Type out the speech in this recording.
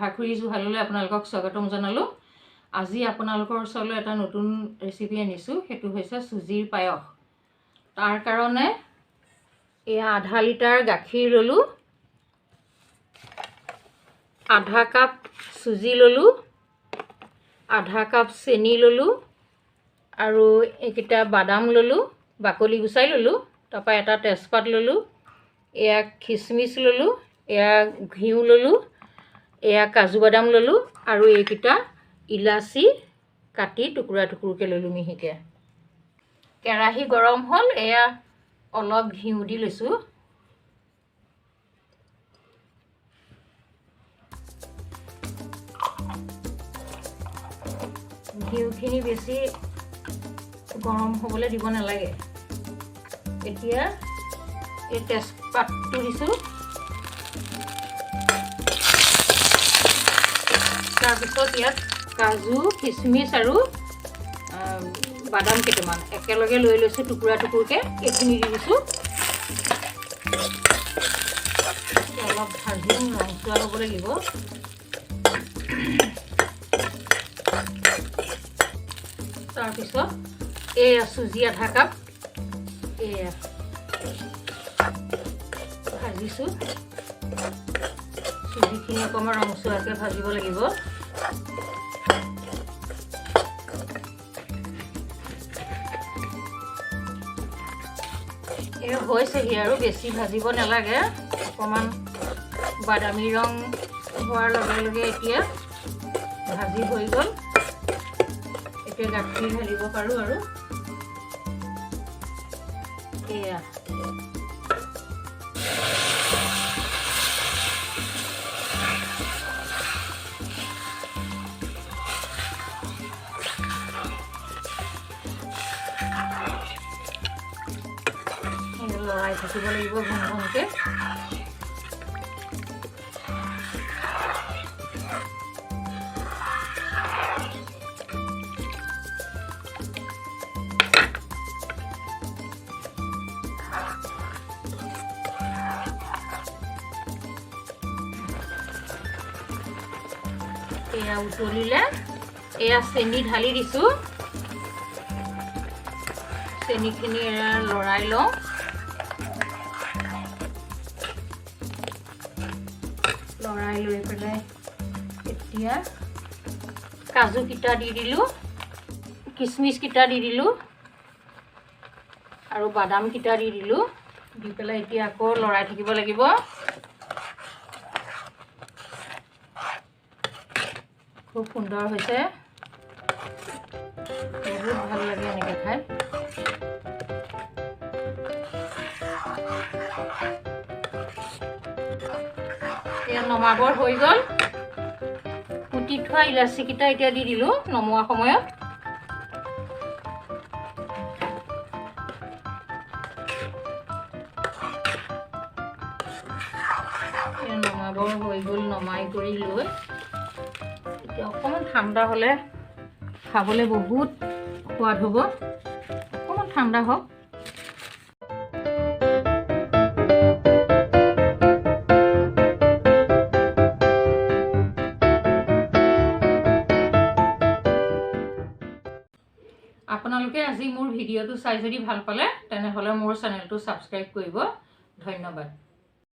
Probhakhurirjuhalলৈ আপোনালোকক স্বাগতম জনালো। আজি আপোনালোকৰ ওচৰলৈ এটা নতুন ৰেচিপি আনিছো, সেইটো হৈছে সুজিৰ পায়খ। তাৰ কাৰণে এয়া আধা লিটাৰ গাখীৰ ললো, আধা কাপ সুজি ললো, আধা কাপ চেনি ললো আৰু এইকেইটা বাদাম ললো, বাকলি গুচাই ললো, তাৰপৰা এটা তেজপাত ললো, এয়া খিচমিচ ললো, এয়া ঘিউ ললো, এয়া কাজু বাদাম ললো আৰু এইকেইটা ইলাচি কাটি টুকুৰা টুকুৰকৈ ললো মিহিকে। কেৰাহী গৰম হ'ল, এয়া অলপ ঘিউ দি লৈছো। ঘিউখিনি বেছি গৰম হ'বলৈ দিব নালাগে। এতিয়া এই তেজপাতটো দিছোঁ, তাৰপিছত ইয়াত কাজু কিচমিচ আৰু বাদাম কেইটামান একেলগে লৈ লৈছোঁ টুকুৰা টুকুৰকৈ, এইখিনি দি দিছোঁ। অলপ ভাজি ৰংচুৱা হ'ব লাগিব। তাৰপিছত এয়া চুজি আধা কাপ এয়া ভাজিছোঁ। চুজিখিনি অকণমান ৰংচুৱাকৈ ভাজিব লাগিব। এই হৈছেহি আৰু বেছি ভাজিব নালাগে, অকণমান বাদামী ৰং হোৱাৰ লগে লগে এতিয়া ভাজি হৈ গ'ল। এতিয়া গাখীৰ ঢালিব পাৰোঁ আৰু এয়া লৰাই থাকিব লাগিব ঘন ঘনকৈ। এয়া উতলিলে, এয়া চেনি ঢালি দিছোঁ। চেনিখিনি লৰাই লওঁ। লৰাই লৈ পেলাই এতিয়া কাজুকেইটা দি দিলোঁ, কিচমিচকেইটা দি দিলোঁ আৰু বাদামকেইটা দি দিলোঁ। দি পেলাই এতিয়া আকৌ লৰাই থাকিব লাগিব। খুব সুন্দৰ হৈছে, বহুত ভাল লাগে এনেকৈ খাই। এয়া নমাবৰ হৈ গ'ল। কুটি থোৱা ইলাচিকেইটা এতিয়া দি দিলোঁ নমোৱা সময়ত। নমাবৰ হৈ গ'ল। নমাই কৰি লৈ এতিয়া অকণমান ঠাণ্ডা হ'লে খাবলৈ বহুত সোৱাদ হ'ব। অকণমান ঠাণ্ডা হওক। আপোনালোকে আজি মোৰ ভিডিঅ'টো চাই যদি ভাল পালে তেনেহ'লে মোৰ চেনেলটো ছাবস্ক্ৰাইব কৰিব। ধন্যবাদ।